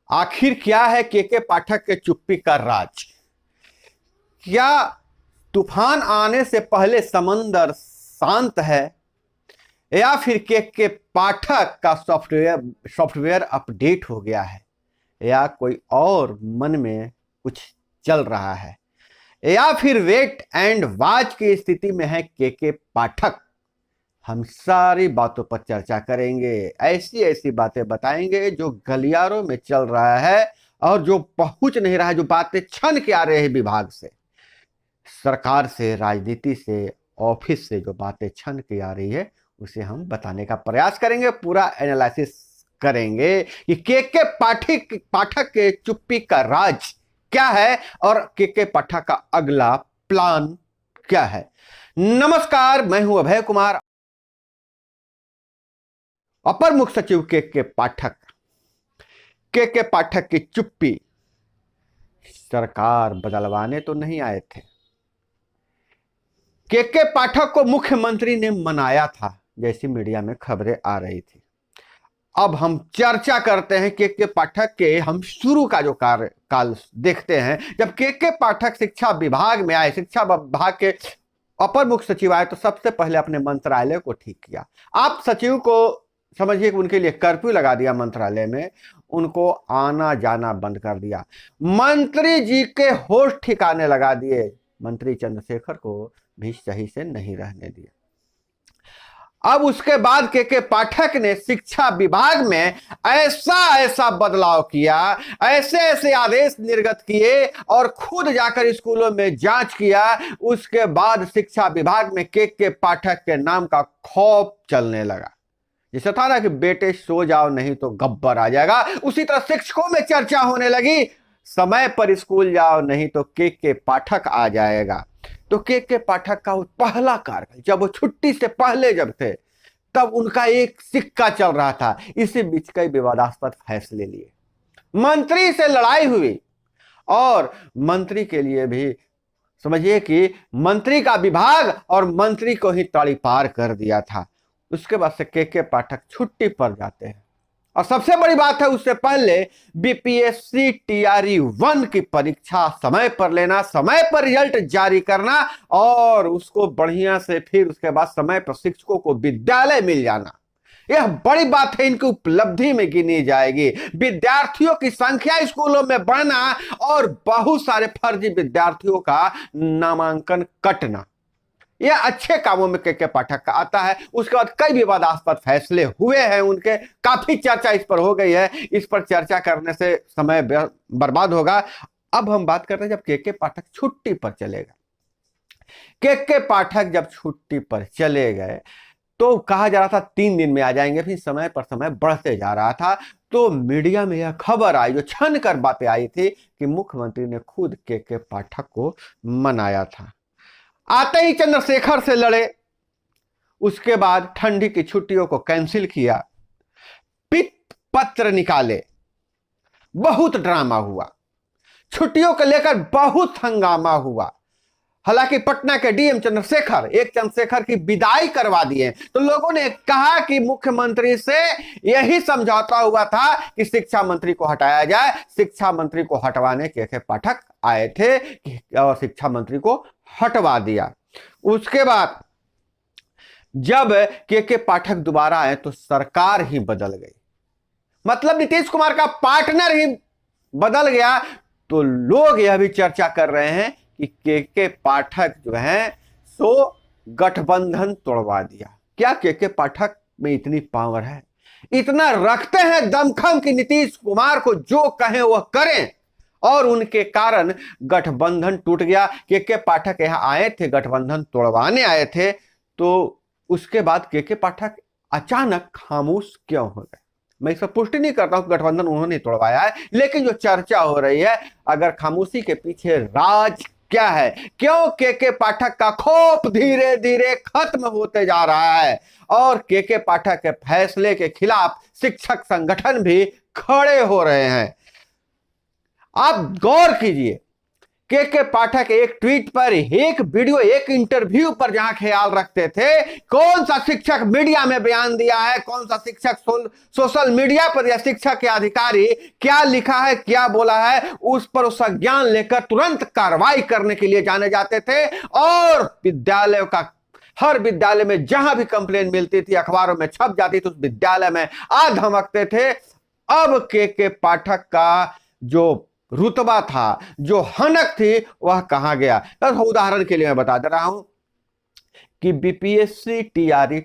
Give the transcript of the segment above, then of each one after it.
आखिर क्या है के पाठक के चुप्पी का राज? क्या तूफान आने से पहले समंदर शांत है, या फिर के पाठक का सॉफ्टवेयर अपडेट हो गया है, या कोई और मन में कुछ चल रहा है, या फिर वेट एंड वॉच की स्थिति में है के पाठक? हम सारी बातों पर चर्चा करेंगे, ऐसी ऐसी बातें बताएंगे जो गलियारों में चल रहा है और जो पहुंच नहीं रहा है, जो बातें छन के आ रहे हैं विभाग से, सरकार से, राजनीति से, ऑफिस से जो बातें छन के आ रही है उसे हम बताने का प्रयास करेंगे, पूरा एनालिसिस करेंगे कि के पाठक के चुप्पी का राज क्या है और के पाठक का अगला प्लान क्या है। नमस्कार, मैं हूं अभय कुमार, अपर मुख्य सचिव के पाठक। के पाठक की चुप्पी सरकार बदलवाने तो नहीं आए थे। के पाठक को मुख्यमंत्री ने मनाया था, जैसी मीडिया में खबरें आ रही थी। अब हम चर्चा करते हैं के पाठक के। हम शुरू का जो कार्यकाल देखते हैं, जब के पाठक शिक्षा विभाग में आए, शिक्षा विभाग के अपर मुख्य सचिव आए, तो सबसे पहले अपने मंत्रालय को ठीक किया। आप सचिव को समझिए कि उनके लिए कर्फ्यू लगा दिया मंत्रालय में, उनको आना जाना बंद कर दिया, मंत्री जी के होश ठिकाने लगा दिए, मंत्री चंद्रशेखर को भी सही से नहीं रहने दिया। अब उसके बाद के पाठक ने शिक्षा विभाग में ऐसा ऐसा बदलाव किया, ऐसे ऐसे आदेश निर्गत किए और खुद जाकर स्कूलों में जांच किया। उसके बाद शिक्षा विभाग में के पाठक के नाम का खौफ चलने लगा। जैसे था ना कि बेटे सो जाओ नहीं तो गब्बर आ जाएगा, उसी तरह शिक्षकों में चर्चा होने लगी, समय पर स्कूल जाओ नहीं तो के पाठक आ जाएगा। तो के पाठक का पहला कार्य, जब वो छुट्टी से पहले जब थे, तब उनका एक सिक्का चल रहा था। इसी बीच कई विवादास्पद फैसले लिए, मंत्री से लड़ाई हुई, और मंत्री के लिए भी समझिए कि मंत्री का विभाग और मंत्री को ही ताड़ी पार कर दिया था। उसके बाद से के पाठक छुट्टी पर जाते हैं। और सबसे बड़ी बात है, उससे पहले बीपीएससी टीआरई 1 की परीक्षा समय पर लेना, समय पर रिजल्ट जारी करना, और उसको बढ़िया से फिर उसके बाद समय पर शिक्षकों को विद्यालय मिल जाना, यह बड़ी बात है, इनकी उपलब्धि में गिनी जाएगी। विद्यार्थियों की संख्या स्कूलों में बढ़ना और बहुत सारे फर्जी विद्यार्थियों का नामांकन कटना, यह अच्छे कामों में के पाठक का आता है। उसके बाद कई विवादास्पद फैसले हुए हैं उनके, काफी चर्चा इस पर हो गई है, इस पर चर्चा करने से समय बर्बाद होगा। अब हम बात करते हैं जब के पाठक छुट्टी पर चले गए। के पाठक जब छुट्टी पर चले गए तो कहा जा रहा था 3 दिन में आ जाएंगे, फिर समय पर समय बढ़ते जा रहा था। तो मीडिया में यह खबर आई, जो छन कर बातें आई थी, कि मुख्यमंत्री ने खुद के पाठक को मनाया था। आते ही चंद्रशेखर से लड़े, उसके बाद ठंडी की छुट्टियों को कैंसिल किया, पित पत्र निकाले, बहुत ड्रामा हुआ, छुट्टियों को लेकर बहुत हंगामा हुआ। हालांकि पटना के डीएम चंद्रशेखर की विदाई करवा दिए, तो लोगों ने कहा कि मुख्यमंत्री से यही समझौता हुआ था कि शिक्षा मंत्री को हटाया जाए। शिक्षा मंत्री को हटवाने के पाठक आए थे और शिक्षा मंत्री को हटवा दिया। उसके बाद जब के पाठक दोबारा आए तो सरकार ही बदल गई, मतलब नीतीश कुमार का पार्टनर ही बदल गया। तो लोग यह भी चर्चा कर रहे हैं कि के पाठक जो हैं सो गठबंधन तोड़वा दिया। क्या के पाठक में इतनी पावर है, इतना रखते हैं दमखम कि नीतीश कुमार को जो कहें वह करें, और उनके कारण गठबंधन टूट गया। के पाठक यहां आए थे, गठबंधन तोड़वाने आए थे, तो उसके बाद के पाठक अचानक खामोश क्यों हो गए? मैं इस पर पुष्टि नहीं करता हूं कि गठबंधन उन्होंने तोड़वाया है, लेकिन जो चर्चा हो रही है, अगर खामोशी के पीछे राज क्या है, क्यों के पाठक का खौफ धीरे धीरे खत्म होते जा रहा है, और के पाठक के फैसले के खिलाफ शिक्षक संगठन भी खड़े हो रहे हैं। आप गौर कीजिए, के पाठक एक ट्वीट पर, एक वीडियो, एक इंटरव्यू पर जहां ख्याल रखते थे, कौन सा शिक्षक मीडिया में बयान दिया है, कौन सा शिक्षक सोशल मीडिया पर या शिक्षा के अधिकारी क्या लिखा है, क्या बोला है, उस पर उसका ज्ञान लेकर तुरंत कार्रवाई करने के लिए जाने जाते थे। और विद्यालयों का, हर विद्यालय में जहां भी कंप्लेन मिलती थी, अखबारों में छप जाती थी, उस विद्यालय में आ धमकते थे। अब के पाठक का जो रुतबा था, जो हनक थी, वह कहां गया। तो उदाहरण के लिए मैं बता दे रहा हूं कि बीपीएससी टीआरई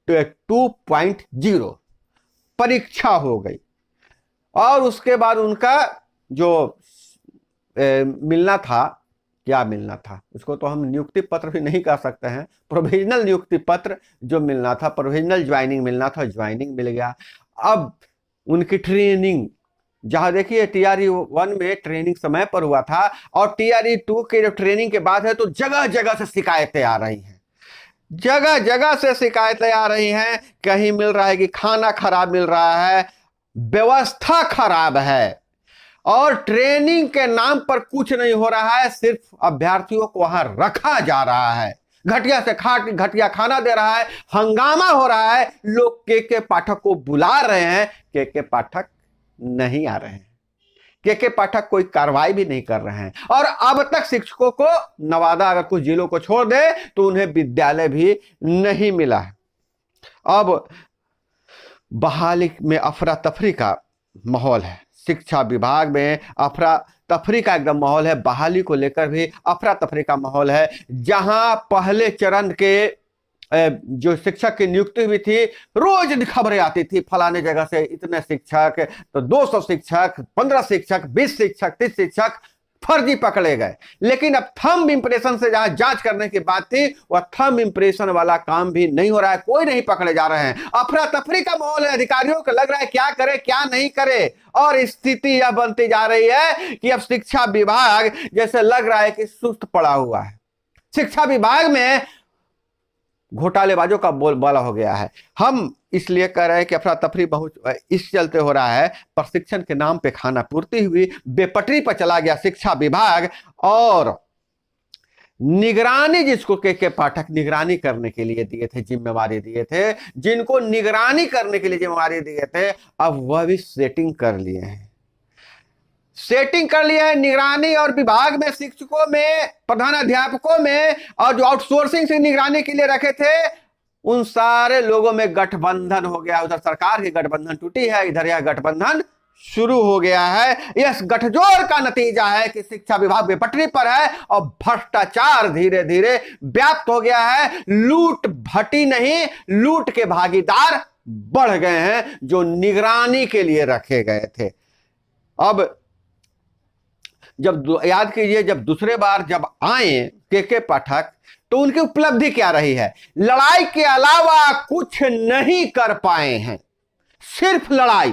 2.0 परीक्षा हो गई और उसके बाद उनका जो मिलना था, क्या मिलना था, उसको तो हम नियुक्ति पत्र भी नहीं कह सकते हैं, प्रोविजनल नियुक्ति पत्र जो मिलना था, प्रोविजनल ज्वाइनिंग मिलना था, ज्वाइनिंग मिल गया। अब उनकी ट्रेनिंग, जहां देखिए टीआरई 1 में ट्रेनिंग समय पर हुआ था और टीआरई 2 के जो ट्रेनिंग के बाद है तो जगह जगह से शिकायतें आ रही हैं, जगह जगह से शिकायतें आ रही हैं। कहीं मिल रहा है कि खाना खराब मिल रहा है, व्यवस्था खराब है और ट्रेनिंग के नाम पर कुछ नहीं हो रहा है, सिर्फ अभ्यर्थियों को वहां रखा जा रहा है, घटिया से घटिया खाना दे रहा है, हंगामा हो रहा है। लोग के पाठक को बुला रहे हैं, के पाठक नहीं आ रहे हैं, के पाठक कोई कार्रवाई भी नहीं कर रहे हैं। और अब तक शिक्षकों को नवादा अगर कुछ जिलों को छोड़ दे तो उन्हें विद्यालय भी नहीं मिला है। अब बहाली में अफरा तफरी का माहौल है, शिक्षा विभाग में अफरा तफरी का एकदम माहौल है, बहाली को लेकर भी अफरा तफरी का माहौल है। जहां पहले चरण के जो शिक्षक की नियुक्ति हुई थी, रोज खबरें आती थी, फलाने जगह से इतने शिक्षक, तो 200 शिक्षक, 15 शिक्षक, 20 शिक्षक, 30 शिक्षक फर्जी पकड़े गए। लेकिन अब थंब इंप्रेशन से जहां जांच करने की बात थी, वह थंब इंप्रेशन वाला काम भी नहीं हो रहा है, कोई नहीं पकड़े जा रहे हैं। अफरा तफरी का माहौल है, अधिकारियों को लग रहा है क्या करे क्या नहीं करे। और स्थिति यह बनती जा रही है कि अब शिक्षा विभाग जैसे लग रहा है कि सुस्त पड़ा हुआ है। शिक्षा विभाग में घोटालेबाजों का बोलबाला हो गया है। हम इसलिए कह रहे हैं कि अफरा तफरी बहुत इस चलते हो रहा है, प्रशिक्षण के नाम पे खाना पूर्ति हुई, बेपटरी पर चला गया शिक्षा विभाग। और निगरानी जिसको के पाठक निगरानी करने के लिए दिए थे, जिम्मेवारी दिए थे, जिनको निगरानी करने के लिए जिम्मेवारी दिए थे, अब वह भी सेटिंग कर लिए हैं, सेटिंग कर लिया है। निगरानी और विभाग में शिक्षकों में, प्रधानाध्यापकों में, और जो आउटसोर्सिंग से निगरानी के लिए रखे थे, उन सारे लोगों में गठबंधन हो गया। उधर सरकार की गठबंधन टूटी है, इधर यह गठबंधन शुरू हो गया है। इस गठजोड़ का नतीजा है कि शिक्षा विभाग बेपटरी पर है और भ्रष्टाचार धीरे धीरे व्याप्त हो गया है। लूट भटी नहीं, लूट के भागीदार बढ़ गए हैं जो निगरानी के लिए रखे गए थे। अब जब याद कीजिए, जब दूसरे बार जब आए के पाठक, तो उनकी उपलब्धि क्या रही है? लड़ाई के अलावा कुछ नहीं कर पाए हैं, सिर्फ लड़ाई।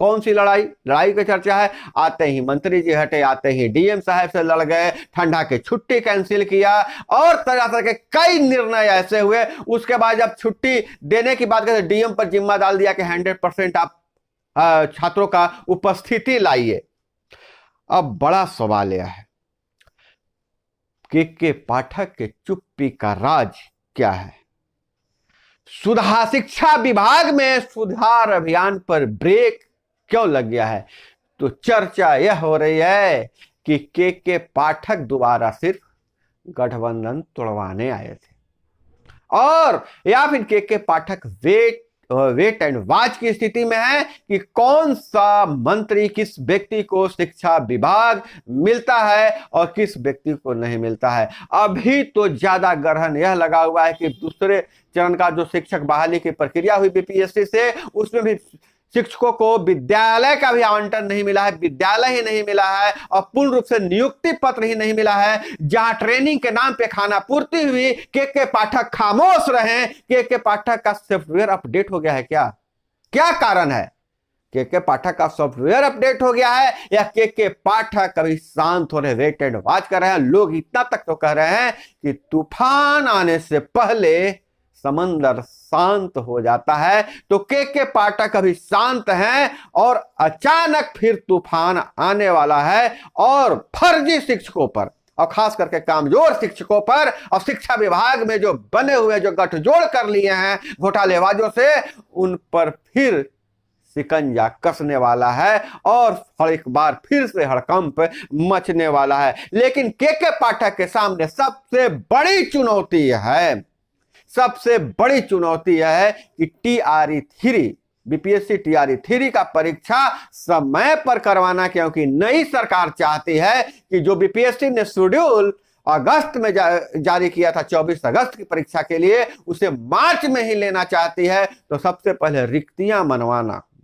कौन सी लड़ाई? लड़ाई की चर्चा है, आते ही मंत्री जी हटे, आते ही डीएम साहब से लड़ गए, ठंडा की छुट्टी कैंसिल किया और तरह तरह के कई निर्णय ऐसे हुए। उसके बाद जब छुट्टी देने की बात करते, डीएम पर जिम्मा डाल दिया कि 100% आप छात्रों का उपस्थिति लाइए। अब बड़ा सवाल यह है के पाठक के चुप्पी का राज क्या है? सुधार, शिक्षा विभाग में सुधार अभियान पर ब्रेक क्यों लग गया है? तो चर्चा यह हो रही है कि के पाठक दोबारा सिर्फ गठबंधन तोड़वाने आए थे, और या फिर के पाठक वेट एंड वॉच की स्थिति में है कि कौन सा मंत्री, किस व्यक्ति को शिक्षा विभाग मिलता है और किस व्यक्ति को नहीं मिलता है। अभी तो ज्यादा ग्रहण यह लगा हुआ है कि दूसरे चरण का जो शिक्षक बहाली की प्रक्रिया हुई बीपीएससी से, उसमें भी शिक्षकों को विद्यालय का भी आवंटन नहीं मिला है, विद्यालय ही नहीं मिला है और पूर्ण रूप से नियुक्ति पत्र ही नहीं मिला है। जहां ट्रेनिंग के नाम पे खाना पूर्ति हुई, के पाठक खामोश रहे। के पाठक का सॉफ्टवेयर अपडेट हो गया है क्या? क्या कारण है? के पाठक का सॉफ्टवेयर अपडेट हो गया है या के पाठक अभी शांत हो रहे, वेट एंड वॉच कर रहे हैं? लोग इतना तक तो कह रहे हैं कि तूफान आने से पहले समंदर शांत हो जाता है, तो के पाठक अभी शांत हैं और अचानक फिर तूफान आने वाला है और फर्जी शिक्षकों पर और खास करके कामजोर शिक्षकों पर और शिक्षा विभाग में जो बने हुए जो गठजोड़ कर लिए हैं घोटालेबाजों से, उन पर फिर शिकंजा कसने वाला है और एक बार फिर से हड़कंप मचने वाला है। लेकिन के पाठक के सामने सबसे बड़ी चुनौती है कि TRE 3 BPSC TRE 3 का परीक्षा समय पर करवाना, क्योंकि नई सरकार चाहती है कि जो BPSC ने शेड्यूल अगस्त में जारी किया था 24 अगस्त की परीक्षा के लिए, उसे मार्च में ही लेना चाहती है। तो सबसे पहले रिक्तियां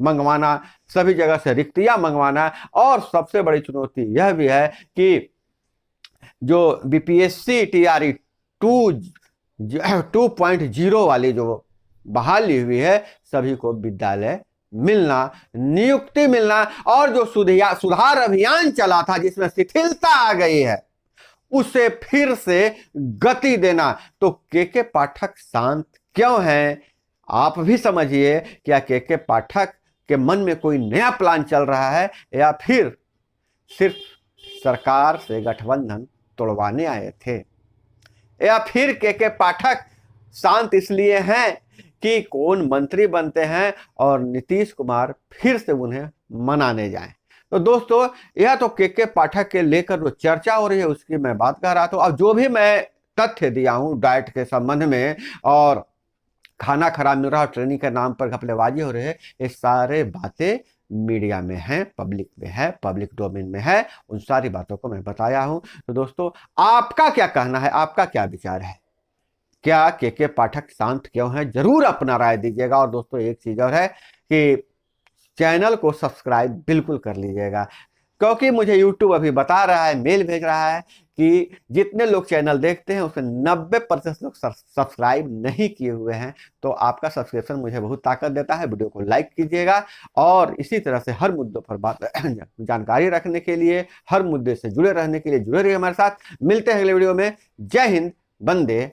मंगवाना, सभी जगह से रिक्तियां मंगवाना, और सबसे बड़ी चुनौती यह भी है कि जो BPSC TRE 2.0 वाली जो बहाली हुई है, सभी को विद्यालय मिलना, नियुक्ति मिलना, और जो सुधार अभियान चला था जिसमें शिथिलता आ गई है, उसे फिर से गति देना। तो के पाठक शांत क्यों हैं? आप भी समझिए, क्या के पाठक के मन में कोई नया प्लान चल रहा है या फिर सिर्फ सरकार से गठबंधन तोड़वाने आए थे, या फिर के पाठक शांत इसलिए हैं कि कौन मंत्री बनते हैं और नीतीश कुमार फिर से उन्हें मनाने जाएं। तो दोस्तों, यह तो के पाठक के लेकर जो चर्चा हो रही है उसकी मैं बात कर रहा था। अब जो भी मैं तथ्य दिया हूं डाइट के संबंध में, और खाना खराब मिल रहा है, ट्रेनिंग के नाम पर घपलेबाजी हो रही है, ये सारे बातें मीडिया में है, पब्लिक में है, पब्लिक डोमेन में है, उन सारी बातों को मैं बताया हूं। तो दोस्तों, आपका क्या कहना है, आपका क्या विचार है? क्या के पाठक शांत क्यों हैं? जरूर अपना राय दीजिएगा। और दोस्तों, एक चीज और है कि चैनल को सब्सक्राइब बिल्कुल कर लीजिएगा, क्योंकि मुझे यूट्यूब अभी बता रहा है, मेल भेज रहा है कि जितने लोग चैनल देखते हैं उसमें 90% लोग सब्सक्राइब नहीं किए हुए हैं। तो आपका सब्सक्रिप्शन मुझे बहुत ताकत देता है। वीडियो को लाइक कीजिएगा, और इसी तरह से हर मुद्दों पर जानकारी रखने के लिए, हर मुद्दे से जुड़े रहने के लिए जुड़े रहिए हमारे साथ। मिलते हैं अगले वीडियो में। जय हिंद, वंदे